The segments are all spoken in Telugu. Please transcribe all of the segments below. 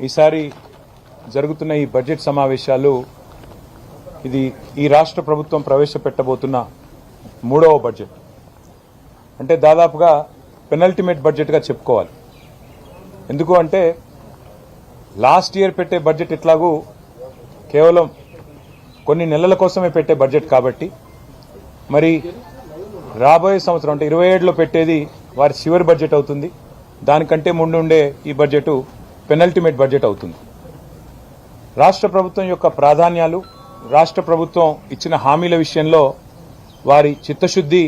ఈసారి జరుగుతున్న ఈ బడ్జెట్ సమావేశాలు ఇది ఈ రాష్ట్ర ప్రభుత్వం ప్రవేశపెట్టబోతున్న మూడవ బడ్జెట్. అంటే దాదాపుగా పెనల్టిమేట్ బడ్జెట్గా చెప్పుకోవాలి. ఎందుకు అంటే లాస్ట్ ఇయర్ పెట్టే బడ్జెట్ ఎట్లాగూ కేవలం కొన్ని నెలల కోసమే పెట్టే బడ్జెట్ కాబట్టి మరి రాబోయే సంవత్సరం అంటే 27లో పెట్టేది వారి చివరి బడ్జెట్ అవుతుంది. దానికంటే ముందు ఉండే ఈ బడ్జెట్ పెనల్టిమేట్ బడ్జెట్ అవుతుంది. రాష్ట్ర ప్రభుత్వం యొక్క ప్రాధాన్యాలు, రాష్ట్ర ప్రభుత్వం ఇచ్చిన హామీల విషయంలో వారి చిత్తశుద్ధి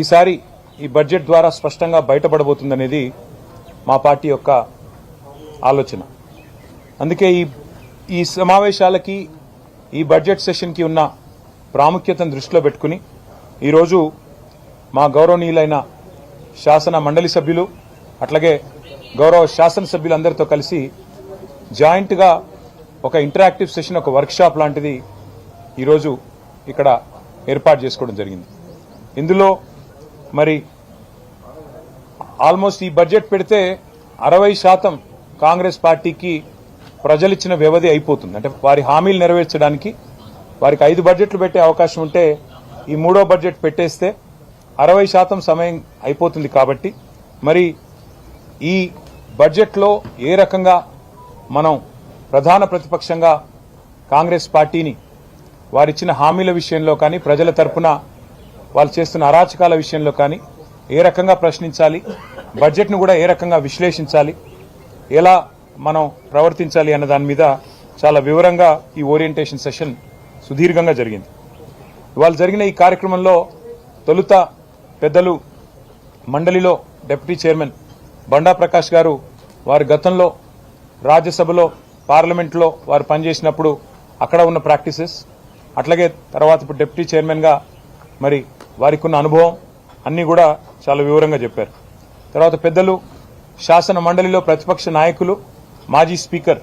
ఈసారి ఈ బడ్జెట్ ద్వారా స్పష్టంగా బయటపడబోతుందనేది మా పార్టీ యొక్క ఆలోచన. అందుకే ఈ సమావేశాలకి, ఈ బడ్జెట్ సెషన్కి ఉన్న ప్రాముఖ్యతను దృష్టిలో పెట్టుకుని ఈరోజు మా గౌరవనీయులైన శాసన మండలి సభ్యులు అట్లాగే గౌరవ శాసనసభ్యులందరితో కలిసి జాయింట్గా ఒక ఇంటరాక్టివ్ సెషన్, ఒక వర్క్షాప్ లాంటిది ఈరోజు ఇక్కడ ఏర్పాటు చేసుకోవడం జరిగింది. ఇందులో మరి ఆల్మోస్ట్ ఈ బడ్జెట్ పెడితే 60% కాంగ్రెస్ పార్టీకి ప్రజలిచ్చిన వ్యవధి అయిపోతుంది. అంటే వారి హామీలు నెరవేర్చడానికి వారికి 5 బడ్జెట్లు పెట్టే అవకాశం ఉంటే ఈ మూడో బడ్జెట్ పెట్టేస్తే 60% సమయం అయిపోతుంది. కాబట్టి మరి ఈ బడ్జెట్లో ఏ రకంగా మనం ప్రధాన ప్రతిపక్షంగా కాంగ్రెస్ పార్టీని వారిచ్చిన హామీల విషయంలో కానీ, ప్రజల తరపున వాళ్ళు చేస్తున్న అరాచకాల విషయంలో కానీ ఏ రకంగా ప్రశ్నించాలి, బడ్జెట్ను కూడా ఏ రకంగా విశ్లేషించాలి, ఎలా మనం ప్రవర్తించాలి అన్న దాని మీద చాలా వివరంగా ఈ ఓరియంటేషన్ సెషన్ సుదీర్ఘంగా జరిగింది. ఇవాళ జరిగిన ఈ కార్యక్రమంలో తొలుత పెద్దలు మండలిలో డిప్యూటీ చైర్మన్ బండా ప్రకాష్ గారు వారి గతంలో రాజ్యసభలో, పార్లమెంట్లో వారు పనిచేసినప్పుడు అక్కడ ఉన్న ప్రాక్టీసెస్, అట్లాగే తర్వాత ఇప్పుడు డిప్యూటీ చైర్మన్గా మరి వారికి ఉన్న అనుభవం అన్నీ కూడా చాలా వివరంగా చెప్పారు. తర్వాత పెద్దలు శాసన మండలిలో ప్రతిపక్ష నాయకులు, మాజీ స్పీకర్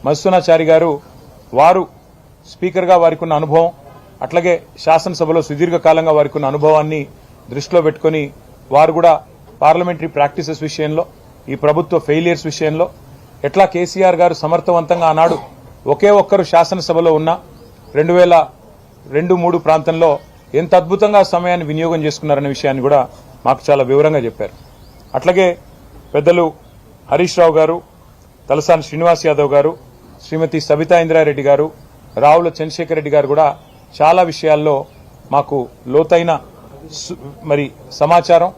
మధుసూనాచారి గారు వారు స్పీకర్గా వారికి ఉన్న అనుభవం, అట్లాగే శాసనసభలో సుదీర్ఘకాలంగా వారికి ఉన్న అనుభవాన్ని దృష్టిలో పెట్టుకుని వారు కూడా పార్లమెంటరీ ప్రాక్టీసెస్ విషయంలో, ఈ ప్రభుత్వ ఫెయిలియర్స్ విషయంలో, ఎట్లా కేసీఆర్ గారు సమర్థవంతంగా ఆనాడు ఒకే ఒక్కరు శాసనసభలో ఉన్న 2002-3 ప్రాంతంలో ఎంత అద్భుతంగా సమయాన్ని వినియోగం చేసుకున్నారనే విషయాన్ని కూడా మాకు చాలా వివరంగా చెప్పారు. అట్లాగే పెద్దలు హరీష్ రావు గారు, తలసాని శ్రీనివాస్ యాదవ్ గారు, శ్రీమతి సబితా ఇంద్రారెడ్డి గారు, రావుల చంద్రశేఖర్ రెడ్డి గారు కూడా చాలా విషయాల్లో మాకు లోతైన మరి సమాచారం,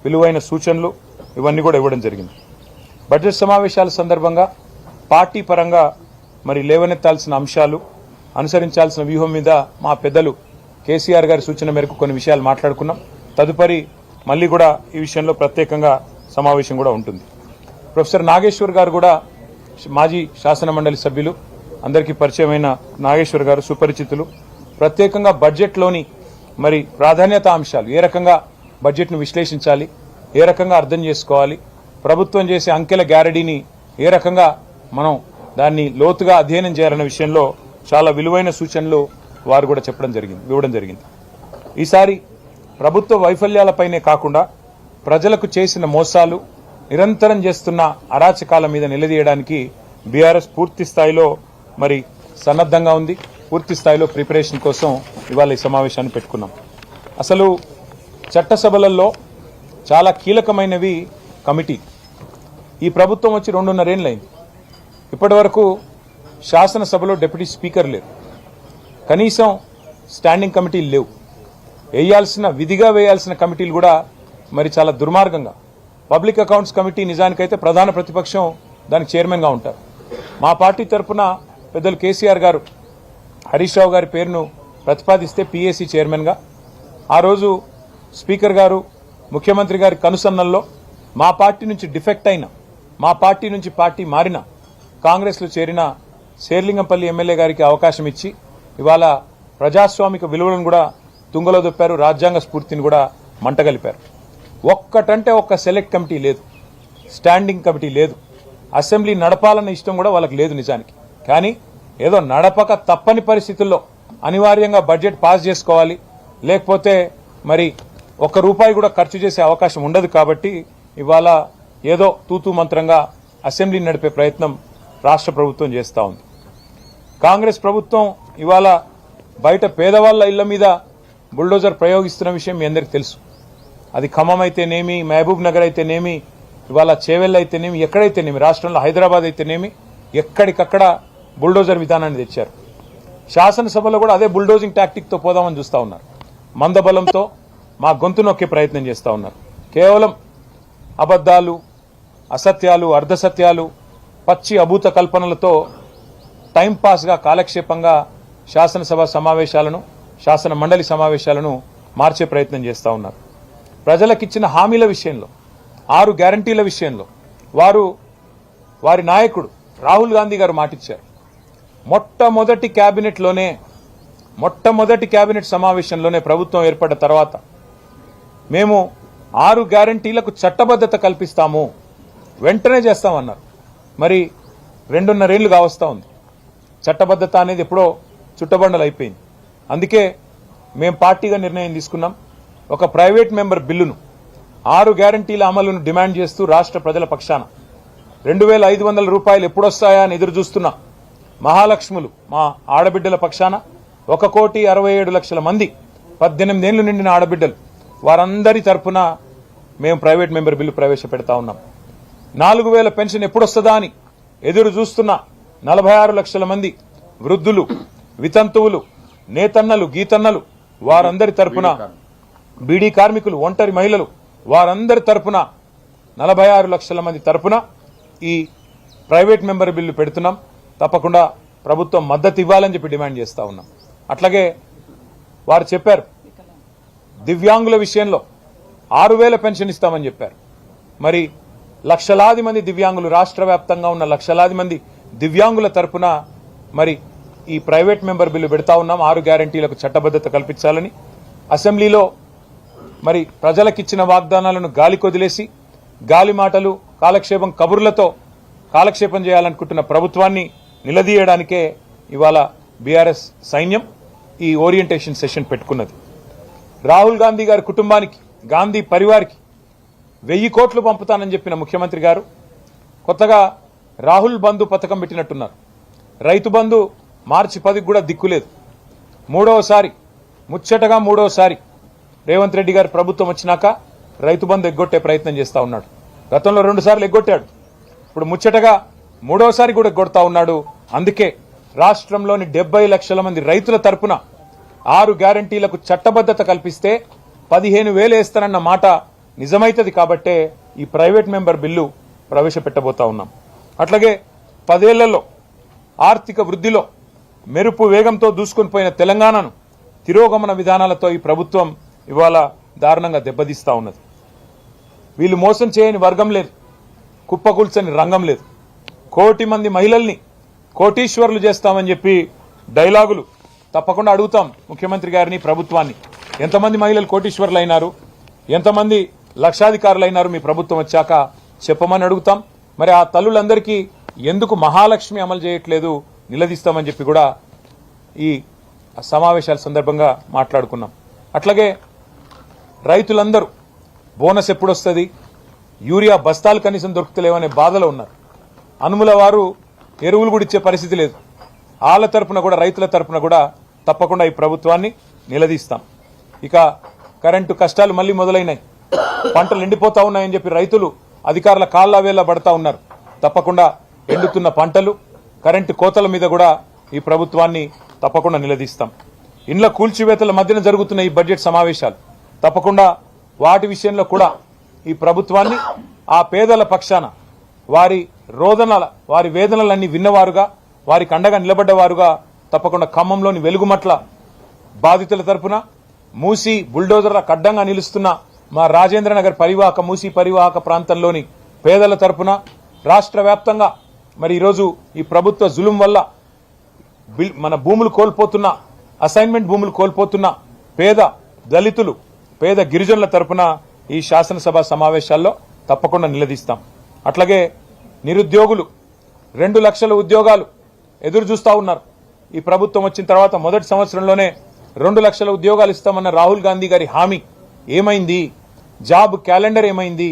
విలువైన సూచనలు ఇవన్నీ కూడా ఇవ్వడం జరిగింది. బడ్జెట్ సమావేశాల సందర్భంగా పార్టీ పరంగా మరి లేవనెత్తాల్సిన అంశాలు, అనుసరించాల్సిన వ్యూహం మీద మా పెద్దలు కేసీఆర్ గారి సూచన మేరకు కొన్ని విషయాలు మాట్లాడుకున్నాం. తదుపరి మళ్ళీ కూడా ఈ విషయంలో ప్రత్యేకంగా సమావేశం కూడా ఉంటుంది. ప్రొఫెసర్ నాగేశ్వర్ గారు కూడా మాజీ శాసన మండలి సభ్యులు, అందరికీ పరిచయమైన నాగేశ్వర్ గారు సుపరిచితులు. ప్రత్యేకంగా బడ్జెట్లోని మరి ప్రాధాన్యత అంశాలు, ఏ రకంగా బడ్జెట్ను విశ్లేషించాలి, ఏ రకంగా అర్థం చేసుకోవాలి, ప్రభుత్వం చేసే అంకెల గ్యారెడీని ఏ రకంగా మనం దాన్ని లోతుగా అధ్యయనం చేయాలనే విషయంలో చాలా విలువైన సూచనలు వారు కూడా ఇవ్వడం జరిగింది. ఈసారి ప్రభుత్వ వైఫల్యాలపైనే కాకుండా ప్రజలకు చేసిన మోసాలు, నిరంతరం చేస్తున్న అరాచకాల మీద నిలదీయడానికి బీఆర్ఎస్ పూర్తి స్థాయిలో మరి సన్నద్ధంగా ఉంది. పూర్తి స్థాయిలో ప్రిపరేషన్ కోసం ఇవాళ ఈ సమావేశాన్ని పెట్టుకున్నాం. అసలు చట్టసభలలో చాలా కీలకమైనవి కమిటీ. ఈ ప్రభుత్వం వచ్చి 2.5 ఏళ్లైంది. ఇప్పటి వరకు శాసనసభలో డిప్యూటీ స్పీకర్ లేరు, కనీసం స్టాండింగ్ కమిటీలు లేవు. విధిగా వేయాల్సిన కమిటీలు కూడా మరి చాలా దుర్మార్గంగా, పబ్లిక్ అకౌంట్స్ కమిటీ నిజానికైతే ప్రధాన ప్రతిపక్షం దానికి చైర్మన్గా ఉంటారు. మా పార్టీ తరఫున పెద్దలు కేసీఆర్ గారు హరీష్ రావు గారి పేరును ప్రతిపాదిస్తే పీఏసీ చైర్మన్గా, ఆ రోజు స్పీకర్ గారు ముఖ్యమంత్రి గారి కనుసన్నల్లో మా పార్టీ నుంచి డిఫెక్ట్ అయిన, మా పార్టీ నుంచి పార్టీ మారిన, కాంగ్రెస్లో చేరిన శేర్లింగంపల్లి ఎమ్మెల్యే గారికి అవకాశం ఇచ్చి ఇవాళ ప్రజాస్వామిక విలువలను కూడా తుంగలో దొప్పారు, రాజ్యాంగ స్ఫూర్తిని కూడా మంటగలిపారు. ఒక్కటంటే ఒక్క సెలెక్ట్ కమిటీ లేదు, స్టాండింగ్ కమిటీ లేదు, అసెంబ్లీ నడపాలన్న ఇష్టం కూడా వాళ్ళకి లేదు నిజానికి. కానీ ఏదో నడపక తప్పని పరిస్థితుల్లో అనివార్యంగా బడ్జెట్ పాస్ చేసుకోవాలి, లేకపోతే మరి ₹1 కూడా ఖర్చు చేసే అవకాశం ఉండదు. కాబట్టి ఇవాళ ఏదో తూతూ మంత్రంగా అసెంబ్లీ నడిపే ప్రయత్నం రాష్ట్ర ప్రభుత్వం చేస్తూ ఉంది. కాంగ్రెస్ ప్రభుత్వం ఇవాళ బయట పేదవాళ్ల ఇళ్ల మీద బుల్డోజర్ ప్రయోగిస్తున్న విషయం మీ అందరికీ తెలుసు. అది ఖమ్మం అయితేనేమి, మహబూబ్ నగర్ అయితేనేమి, ఇవాళ చేవెళ్ల అయితేనేమి, ఎక్కడైతేనేమి, రాష్ట్రంలో హైదరాబాద్ అయితేనేమి, ఎక్కడికక్కడ బుల్డోజర్ విధానాన్ని తెచ్చారు. శాసనసభలో కూడా అదే బుల్డోజింగ్ టాక్టిక్తో పోదామని చూస్తూ ఉన్నారు. మందబలంతో మా గొంతు నొక్కే ప్రయత్నం చేస్తూ ఉన్నారు. కేవలం అబద్దాలు, అసత్యాలు, అర్ధసత్యాలు, పచ్చి అభూత కల్పనలతో టైంపాస్గా కాలక్షేపంగా శాసనసభ సమావేశాలను, శాసన మండలి సమావేశాలను మార్చే ప్రయత్నం చేస్తూ ఉన్నారు. ప్రజలకిచ్చిన హామీల విషయంలో, 6 గ్యారంటీల విషయంలో వారి నాయకుడు రాహుల్ గాంధీ గారు మాటిచ్చారు. మొట్టమొదటి కేబినెట్ సమావేశంలోనే ప్రభుత్వం ఏర్పడ్డ తర్వాత మేము 6 గ్యారంటీలకు చట్టబద్ధత కల్పిస్తాము, వెంటనే చేస్తామన్నారు. మరి 2.5 ఏళ్లు కావస్తా ఉంది. చట్టబద్ధత అనేది ఎప్పుడో చుట్టబండలు అయిపోయింది. అందుకే మేము పార్టీగా నిర్ణయం తీసుకున్నాం. ఒక ప్రైవేట్ మెంబర్ బిల్లును 6 గ్యారంటీల అమలును డిమాండ్ చేస్తూ రాష్ట్ర ప్రజల పక్షాన 2,500 రూపాయలు ఎప్పుడొస్తాయా అని ఎదురు చూస్తున్నా మహాలక్ష్ములు మా ఆడబిడ్డల పక్షాన 1,67,00,000 మంది 18 ఏళ్లు నిండిన ఆడబిడ్డలు వారందరి తరఫున మేము ప్రైవేట్ మెంబర్ బిల్లు ప్రవేశపెడతా ఉన్నాం. 4,000 పెన్షన్ ఎప్పుడొస్తుందా అని ఎదురు చూస్తున్న 46 లక్షల మంది వృద్ధులు, వితంతువులు, నేతన్నలు, గీతన్నలు వారందరి తరఫున, బీడీ కార్మికులు, ఒంటరి మహిళలు వారందరి తరఫున 46 లక్షల మంది తరఫున ఈ ప్రైవేట్ మెంబర్ బిల్లు పెడుతున్నాం. తప్పకుండా ప్రభుత్వం మద్దతు ఇవ్వాలని చెప్పి డిమాండ్ చేస్తా ఉన్నాం. అట్లాగే వారు చెప్పారు దివ్యాంగుల విషయంలో 6,000 పెన్షన్ ఇస్తామని చెప్పారు. మరి లక్షలాది మంది దివ్యాంగులు, రాష్ట్ర వ్యాప్తంగా ఉన్న లక్షలాది మంది దివ్యాంగుల తరఫున మరి ఈ ప్రైవేట్ మెంబర్ బిల్లు పెడతా ఉన్నాం. 6 గ్యారంటీలకు చట్టబద్ధత కల్పించాలని అసెంబ్లీలో మరి ప్రజలకిచ్చిన వాగ్దానాలను గాలి కొదిలేసి గాలి మాటలు, కాలక్షేపం కబుర్లతో కాలక్షేపం చేయాలనుకుంటున్న ప్రభుత్వాన్ని నిలదీయడానికే ఇవాళ బీఆర్ఎస్ సైన్యం ఈ ఓరియంటేషన్ సెషన్ పెట్టుకున్నది. రాహుల్ గాంధీ గారి కుటుంబానికి, గాంధీ పరివార్కి 1000 కోట్లు పంపుతానని చెప్పిన ముఖ్యమంత్రి గారు కొత్తగా రాహుల్ బంధు పథకం పెట్టినట్టున్నారు. రైతు బంధు మార్చి 10కి కూడా దిక్కులేదు. ముచ్చటగా మూడోసారి రేవంత్ రెడ్డి గారి ప్రభుత్వం వచ్చినాక రైతు బంధు ఎగ్గొట్టే ప్రయత్నం చేస్తా ఉన్నాడు. గతంలో 2 సార్లు ఎగ్గొట్టాడు. ఇప్పుడు ముచ్చటగా మూడోసారి కూడా ఎగ్గొడతా ఉన్నాడు. అందుకే రాష్ట్రంలోని 70 లక్షల మంది రైతుల తరపున 6 గ్యారంటీలకు చట్టబద్ధత కల్పిస్తే 15,000 వేస్తానన్న మాట నిజమైతది. కాబట్టే ఈ ప్రైవేట్ మెంబర్ బిల్లు ప్రవేశపెట్టబోతా ఉన్నాం. అట్లాగే 10 ఏళ్లలో ఆర్థిక వృద్ధిలో మెరుపు వేగంతో దూసుకొని పోయిన తెలంగాణను తిరోగమన విధానాలతో ఈ ప్రభుత్వం ఇవాళ దారుణంగా దెబ్బతీస్తా ఉన్నది. వీళ్ళు మోసం చేయని వర్గం లేదు, కుప్పకూల్చని రంగం లేదు. 1 కోటి మంది మహిళల్ని కోటీశ్వర్లు చేస్తామని చెప్పి డైలాగులు తప్పకుండా అడుగుతాం ముఖ్యమంత్రి గారిని, ప్రభుత్వాన్ని. ఎంతమంది మహిళలు కోటీశ్వర్లు అయినారు, ఎంతమంది లక్షాధికారులు అయినారు మీ ప్రభుత్వం వచ్చాక చెప్పమని అడుగుతాం. మరి ఆ తల్లులందరికీ ఎందుకు మహాలక్ష్మి అమలు చేయట్లేదు నిలదీస్తామని చెప్పి కూడా ఈ సమావేశాల సందర్భంగా మాట్లాడుకున్నాం. అట్లాగే రైతులందరూ బోనస్ ఎప్పుడొస్తుంది, యూరియా బస్తాలు కనీసం దొరుకుతలేవనే బాధలో ఉన్నారు. అనుముల వారు ఎరువులు కూడా ఇచ్చే పరిస్థితి లేదు. వాళ్ళ తరపున కూడా, రైతుల తరపున కూడా తప్పకుండా ఈ ప్రభుత్వాన్ని నిలదీస్తాం. ఇక కరెంటు కష్టాలు మళ్లీ మొదలైనాయి. పంటలు ఎండిపోతా ఉన్నాయని చెప్పి రైతులు అధికారుల కాళ్ల వేళ్ల పడతా ఉన్నారు. తప్పకుండా ఎండుతున్న పంటలు, కరెంటు కోతల మీద కూడా ఈ ప్రభుత్వాన్ని తప్పకుండా నిలదీస్తాం. ఇండ్ల కూల్చివేతల మధ్యన జరుగుతున్న ఈ బడ్జెట్ సమావేశాలు తప్పకుండా వాటి విషయంలో కూడా ఈ ప్రభుత్వాన్ని ఆ పేదల పక్షాన వారి వేదనలన్నీ విన్నవారుగా, వారికి అండగా నిలబడ్డవారుగా తప్పకుండా ఖమ్మంలోని వెలుగుమట్ల బాధితుల తరపున, మూసీ బుల్డోజర్ల కడ్డంగా నిలుస్తున్న మా రాజేంద్రనగర్ పరివాహక, మూసీ పరివాహక ప్రాంతంలోని పేదల తరపున, రాష్ట్ర వ్యాప్తంగా మరి ఈరోజు ఈ ప్రభుత్వ జులుం వల్ల మన భూములు కోల్పోతున్న, అసైన్మెంట్ భూములు కోల్పోతున్న పేద దళితులు, పేద గిరిజనుల తరపున ఈ శాసనసభ సమావేశాల్లో తప్పకుండా నిలదీస్తాం. అట్లాగే నిరుద్యోగులు 2 లక్షల ఉద్యోగాలు ఎదురు చూస్తా ఉన్నారు. ఈ ప్రభుత్వం వచ్చిన తర్వాత మొదటి సంవత్సరంలోనే 2 లక్షల ఉద్యోగాలు ఇస్తామన్న రాహుల్ గాంధీ గారి హామీ ఏమైంది, జాబ్ క్యాలెండర్ ఏమైంది,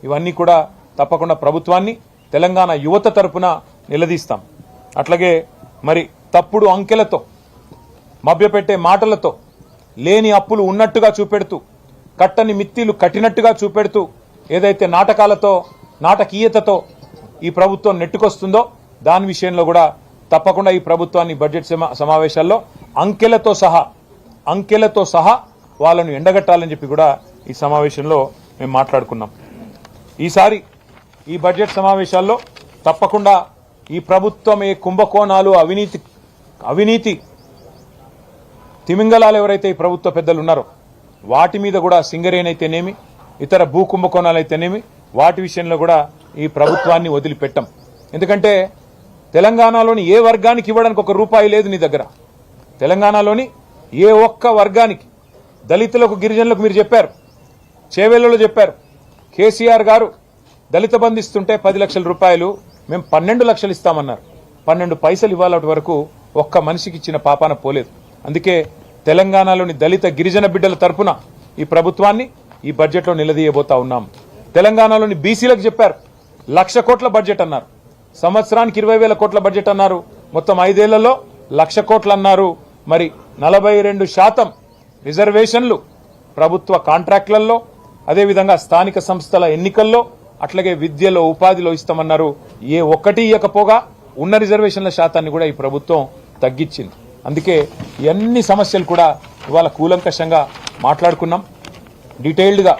ఇవన్నీ కూడా తప్పకుండా ప్రభుత్వాన్ని, తెలంగాణ యువత తరపున నిలదీస్తాం. అట్లాగే మరి తప్పుడు అంకెలతో మభ్యపెట్టే మాటలతో లేని అప్పులు ఉన్నట్టుగా చూపెడుతూ కట్టని మిత్తిలు కట్టినట్టుగా చూపెడుతూ ఏదైతే నాటకాలతో నాటకీయతతో ఈ ప్రభుత్వం నెట్టుకొస్తుందో దాని విషయంలో కూడా తప్పకుండా ఈ ప్రభుత్వాన్ని బడ్జెట్ సమావేశాల్లో అంకెలతో సహా వాళ్ళను ఎండగట్టాలని చెప్పి కూడా ఈ సమావేశంలో మేము మాట్లాడుకున్నాం. ఈసారి ఈ బడ్జెట్ సమావేశాల్లో తప్పకుండా ఈ ప్రభుత్వం ఏ కుంభకోణాలు అవినీతి తిమింగలాలు ఎవరైతే ఈ ప్రభుత్వ పెద్దలు ఉన్నారో వాటి మీద కూడా సింగరేనైతేనేమి ఇతర భూ కుంభకోణాలైతేనేమి వాటి విషయంలో కూడా ఈ ప్రభుత్వాన్ని వదిలిపెట్టం. ఎందుకంటే తెలంగాణలోని ఏ వర్గానికి ఇవ్వడానికి ఒక రూపాయి లేదు నీ దగ్గర. తెలంగాణలోని ఏ ఒక్క వర్గానికి దళితులకు గిరిజనులకు మీరు చెప్పారు, చేవేళ్లలో చెప్పారు. కేసీఆర్ గారు దళిత బంధిస్తుంటే 10 లక్షల రూపాయలు మేము 12 లక్షలు ఇస్తామన్నారు. 12 పైసలు ఇవ్వాలటి వరకు ఒక్క మనిషికి ఇచ్చిన పాపాన పోలేదు. అందుకే తెలంగాణలోని దళిత గిరిజన బిడ్డల తరపున ఈ ప్రభుత్వాన్ని ఈ బడ్జెట్లో నిలదీయబోతా ఉన్నాం. తెలంగాణలోని బీసీలకు చెప్పారు 1,00,000 కోట్ల బడ్జెట్ అన్నారు, సంవత్సరానికి 20,000 కోట్ల బడ్జెట్ అన్నారు, మొత్తం 5 ఏళ్లలో 1,00,000 కోట్లు అన్నారు. మరి 42% రిజర్వేషన్లు ప్రభుత్వ కాంట్రాక్టులలో, అదేవిధంగా స్థానిక సంస్థల ఎన్నికల్లో, అట్లాగే విద్యలో ఉపాధిలో ఇస్తామన్నారు. ఏ ఒక్కటి ఇవ్వకపోగా ఉన్న రిజర్వేషన్ల శాతాన్ని కూడా ఈ ప్రభుత్వం తగ్గించింది. అందుకే అన్ని సమస్యలు కూడా ఇవాళ కూలంకషంగా మాట్లాడుకున్నాం. డీటెయిల్డ్గా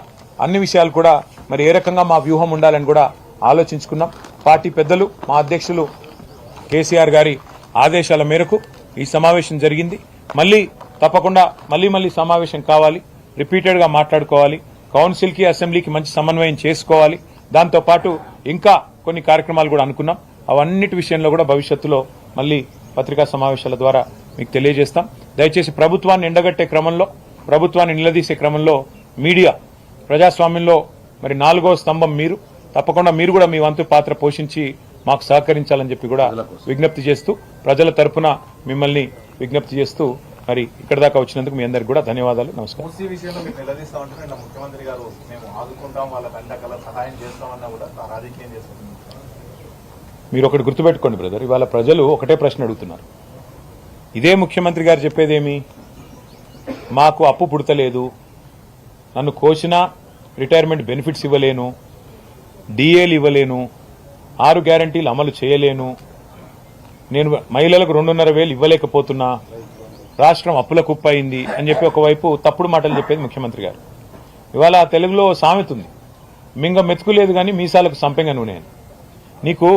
అన్ని విషయాలు కూడా మరి ఏ రకంగా మా వ్యూహం ఉండాలని కూడా ఆలోచించుకున్నాం. పార్టీ పెద్దలు మా అధ్యక్షులు కేసీఆర్ గారి ఆదేశాల మేరకు ఈ సమావేశం జరిగింది. తప్పకుండా మళ్ళీ సమావేశం కావాలి, రిపీటెడ్గా మాట్లాడుకోవాలి, కౌన్సిల్కి అసెంబ్లీకి మంచి సమన్వయం చేసుకోవాలి. దాంతోపాటు ఇంకా కొన్ని కార్యక్రమాలు కూడా అనుకున్నాం. అవన్నిటి విషయంలో కూడా భవిష్యత్తులో మళ్ళీ పత్రికా సమావేశాల ద్వారా మీకు తెలియజేస్తాం. దయచేసి ప్రభుత్వాన్ని ఎండగట్టే క్రమంలో, ప్రభుత్వాన్ని నిలదీసే క్రమంలో మీడియా ప్రజాస్వామ్యంలో మరి 4వ స్తంభం మీరు. తప్పకుండా మీరు కూడా మీ వంతు పాత్ర పోషించి మాకు సహకరించాలని చెప్పి కూడా విజ్ఞప్తి చేస్తూ, ప్రజల తరపున మిమ్మల్ని విజ్ఞప్తి చేస్తూ మరి ఇక్కడ దాకా వచ్చినందుకు మీ అందరికి కూడా ధన్యవాదాలు. నమస్కారం. మీరు ఒకటి గుర్తుపెట్టుకోండి బ్రదర్, ఇవాళ ప్రజలు ఒకటే ప్రశ్న అడుగుతున్నారు. ఇదే ముఖ్యమంత్రి గారు చెప్పేదేమి, మాకు అప్పు పుడతలేదు, నన్ను కోసినా రిటైర్మెంట్ బెనిఫిట్స్ ఇవ్వలేను, డిఏలు ఇవ్వలేను, 6 గ్యారంటీలు అమలు చేయలేను, నేను మహిళలకు 2,500 ఇవ్వలేకపోతున్నా, రాష్ట్రం అప్పుల కుప్ప అయింది అని చెప్పి ఒకవైపు తప్పుడు మాటలు చెప్పేది ముఖ్యమంత్రి గారు. ఇవాళ తెలుగులో సామెత ఉంది, మింగ మెతుకులేదు కానీ మీసాలకు సంపెంగ నూనె. నీకు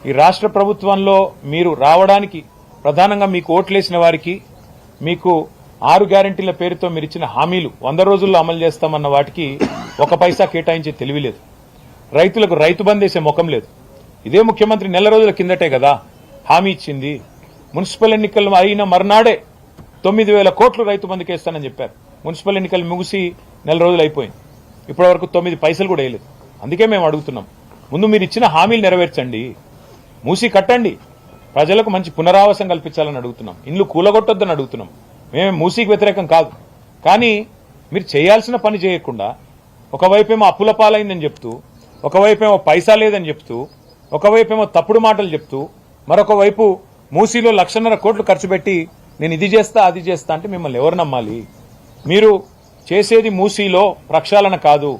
ఈ రాష్ట్ర ప్రభుత్వంలో మీరు రావడానికి ప్రధానంగా మీకు ఓట్లేసిన వారికి, మీకు 6 గ్యారంటీల పేరుతో మీరు ఇచ్చిన హామీలు 100 రోజుల్లో అమలు చేస్తామన్న వాటికి 1 పైసా కేటాయించే తెలివి లేదు. రైతులకు రైతు బందేసే ముఖం లేదు. ఇదే ముఖ్యమంత్రి నెల రోజుల కిందటే కదా హామీ ఇచ్చింది. మున్సిపల్ ఎన్నికలు అయిన మర్నాడే 9,000 కోట్లు రైతు బంధుకి ఇస్తానని చెప్పారు. మున్సిపల్ ఎన్నికలు ముగిసి నెల రోజులు అయిపోయింది, ఇప్పటి వరకు 9 పైసలు కూడా వేయలేదు. అందుకే మేము అడుగుతున్నాం, ముందు మీరు ఇచ్చిన హామీలు నెరవేర్చండి, మూసి కట్టండి, ప్రజలకు మంచి పునరావాసం కల్పించాలని అడుగుతున్నాం, ఇండ్లు కూలగొట్టొద్దని అడుగుతున్నాం. మేమే మూసీకి వ్యతిరేకం కాదు, కానీ మీరు చేయాల్సిన పని చేయకుండా ఒకవైపేమో అప్పుల పాలైందని చెప్తూ, ఒకవైపేమో పైసా లేదని చెప్తూ, ఒకవైపేమో తప్పుడు మాటలు చెప్తూ, మరొక వైపు మూసీలో 1,50,000 కోట్లు ఖర్చు పెట్టి నేను ఇది చేస్తా అది చేస్తా అంటే మిమ్మల్ని ఎవరు నమ్మాలి? మీరు చేసేది మూసీలో ప్రక్షాళన కాదు,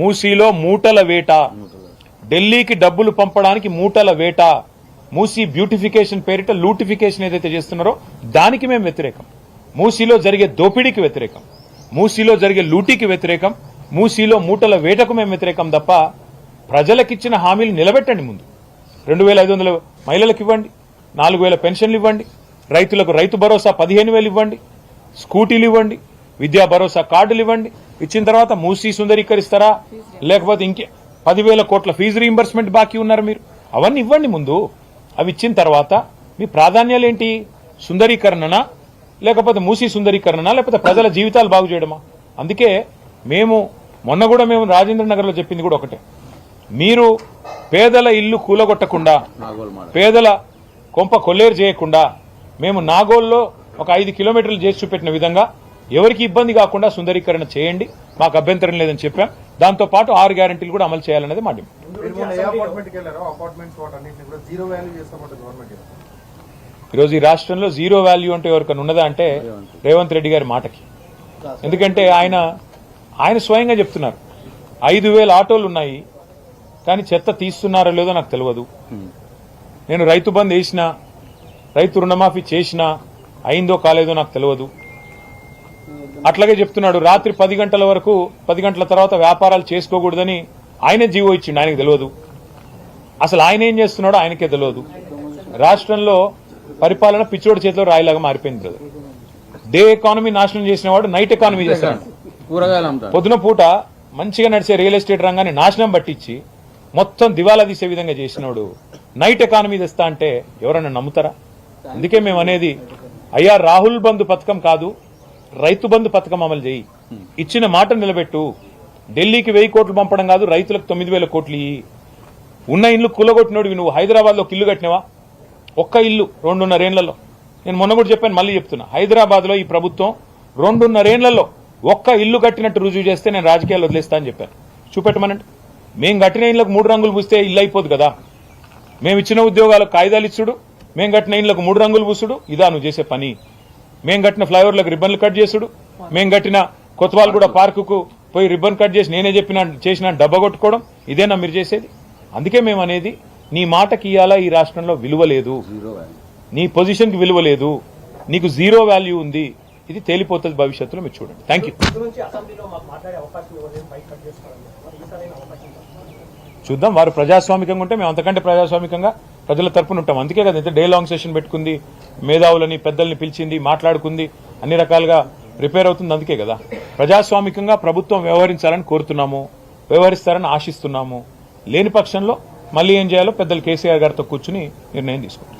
మూసీలో మూటల వేట, ఢిల్లీకి డబ్బులు పంపడానికి మూటల వేట, మూసీ బ్యూటిఫికేషన్ పేరిట లూటిఫికేషన్ ఏదైతే చేస్తున్నారో దానికి మేము వ్యతిరేకం. మూసీలో జరిగే దోపిడీకి వ్యతిరేకం, మూసీలో జరిగే లూటీకి వ్యతిరేకం, మూసీలో మూటల వేటకు మేము వ్యతిరేకం తప్ప ప్రజలకిచ్చిన హామీలు నిలబెట్టండి. ముందు 2,500 మహిళలకు ఇవ్వండి, 4,000 పెన్షన్లు ఇవ్వండి, రైతులకు రైతు భరోసా 15,000 ఇవ్వండి, స్కూటీలు ఇవ్వండి, విద్యా భరోసా కార్డులు ఇవ్వండి. ఇచ్చిన తర్వాత మూసీ సుందరీకరిస్తారా, లేకపోతే ఇంకే 10,000 కోట్ల ఫీజు రీయింబర్స్మెంట్ బాకీ ఉన్నారు మీరు, అవన్నీ ఇవ్వండి ముందు. అవి ఇచ్చిన తర్వాత మీ ప్రాధాన్యాలు ఏంటి? సుందరీకరణనా, లేకపోతే మూసీ సుందరీకరణనా, లేకపోతే ప్రజల జీవితాలు బాగు చేయడమా? అందుకే మొన్న కూడా మేము రాజేంద్ర నగర్ లో చెప్పింది కూడా ఒకటే, మీరు పేదల ఇల్లు కూలగొట్టకుండా, పేదల కొంప కొల్లేరు చేయకుండా, మేము నాగోల్లో ఒక 5 కిలోమీటర్లు చేసి చూపెట్టిన విధంగా ఎవరికి ఇబ్బంది కాకుండా సుందరీకరణ చేయండి, మాకు అభ్యంతరం లేదని చెప్పాం. దాంతో పాటు 6 గ్యారెంటీలు కూడా అమలు చేయాలనేది మా డిమాండ్. ఈరోజు ఈ రాష్ట్రంలో జీరో వాల్యూ అంటే ఎవరికైనా ఉన్నదా అంటే రేవంత్ రెడ్డి గారి మాటకి. ఎందుకంటే ఆయన స్వయంగా చెప్తున్నారు 5,000 ఆటోలు ఉన్నాయి కానీ చెత్త తీస్తున్నారో లేదో నాకు తెలియదు. నేను రైతు బంద్ వేసినా, రైతు రుణమాఫీ చేసినా అయిందో కాలేదో నాకు తెలియదు. అట్లాగే చెప్తున్నాడు రాత్రి 10 గంటల వరకు, 10 గంటల తర్వాత వ్యాపారాలు చేసుకోకూడదని ఆయనే జీవో ఇచ్చిండు, ఆయనకు తెలియదు. అసలు ఆయన ఏం చేస్తున్నాడో ఆయనకే తెలియదు. రాష్ట్రంలో పరిపాలన పిచ్చోడి చేతిలో రాయిలాగా మారిపోయింది బ్రదర్. డే ఎకానమీ నాశనం చేసిన వాడు నైట్ ఎకానమీ చేస్తాడు. పొద్దున పూట మంచిగా నడిచే రియల్ ఎస్టేట్ రంగాన్ని నాశనం పట్టించి మొత్తం దివాలా తీసే విధంగా చేసినోడు నైట్ ఎకానమీ తెస్తా అంటే ఎవరన్నా నమ్ముతారా? అందుకే మేము అనేది, అయ్యా రాహుల్ బంధు పథకం కాదు, రైతు బంధు పథకం అమలు చేయి, ఇచ్చిన మాట నిలబెట్టు. ఢిల్లీకి 1000 కోట్లు పంపడం కాదు, రైతులకు 9,000 కోట్లు ఇయ్యి. ఉన్న ఇల్లు కూలగొట్టినోడివి నువ్వు. హైదరాబాద్ లో ఇల్లు కట్టినవా? ఒక్క ఇల్లు 2.5 ఏళ్లలో. నేను మొన్న కూడా చెప్పాను, మళ్ళీ చెప్తున్నా, హైదరాబాద్ లో ఈ ప్రభుత్వం 2.5 ఏళ్లలో ఒక్క ఇల్లు కట్టినట్టు రుజువు చేస్తే నేను రాజకీయాలు వదిలేస్తా అని చెప్పాను. చూపెట్టమనండి. మేము కట్టిన ఇళ్లకు 3 రంగులు పూస్తే ఇల్లు అయిపోదు కదా. మేము ఇచ్చిన ఉద్యోగాలకు కాయిదాలు ఇచ్చుడు, మేము కట్టిన ఇళ్లకు 3 రంగులు పూసుడు, ఇదా నువ్వు చేసే పని? మేము కట్టిన ఫ్లైఓవర్లకు రిబ్బన్లు కట్ చేసుడు, మేము కట్టిన కొత్తవాల్గూడ పార్కుకు పోయి రిబ్బన్ కట్ చేసి నేనే చేసిన డబ్బా కొట్టుకోవడం, ఇదేనా మీరు చేసేది? అందుకే మేము అనేది, నీ మాటకి ఇయ్యాలా ఈ రాష్ట్రంలో విలువ లేదు, నీ పొజిషన్ కి విలువ లేదు, నీకు జీరో వాల్యూ ఉంది. ఇది తేలిపోతుంది భవిష్యత్తులో, మీరు చూడండి. Thank you. చూద్దాం, వారు ప్రజాస్వామికంగా ఉంటే మేము అంతకంటే ప్రజాస్వామికంగా ప్రజల తరపున ఉంటాం. అందుకే కదా ఇంత డే లాంగ్ సెషన్ పెట్టుకుంది, మేధావులని పెద్దల్ని పిలిచింది, మాట్లాడుకుంది, అన్ని రకాలుగా ప్రిపేర్ అవుతుంది. అందుకే కదా ప్రజాస్వామికంగా ప్రభుత్వం వ్యవహరించాలని కోరుతున్నాము, వ్యవహరిస్తారని ఆశిస్తున్నాము. లేని పక్షంలో మళ్ళీ ఏం చేయాలో పెద్దలు కేసీఆర్ గారితో కూర్చుని నిర్ణయం తీసుకుంటాం.